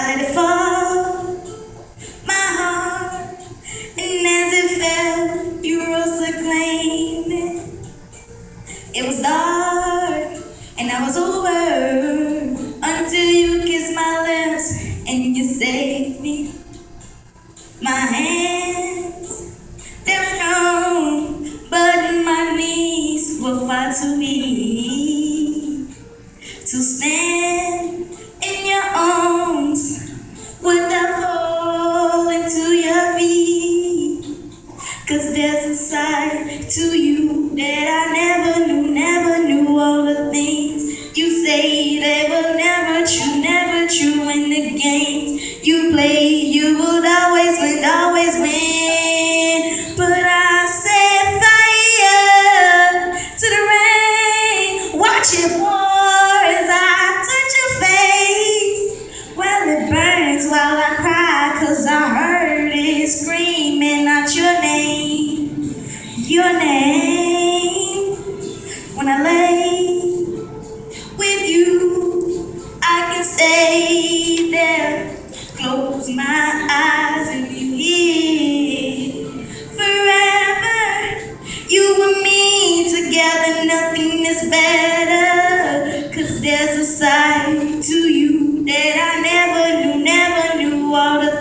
let it fall, my heart, and as it fell, you rose to claim it. It was dark, and I was over until you kissed my lips and you saved me. My hands, they were strong, but my knees were far too weak to stand in your arms without falling to your feet. 'Cause there's a side to you that I never knew all the things you say they were never true in the games you play, you would always win. But I set fire to the rain, watch it pour as I touch your face. Well, it burns while I cry, 'cause I heard it screaming out your name, your name. When I lay with you, I can stay there, close my eyes and be here forever. You and me together, nothing is better. 'Cause there's a side to you that I never knew all the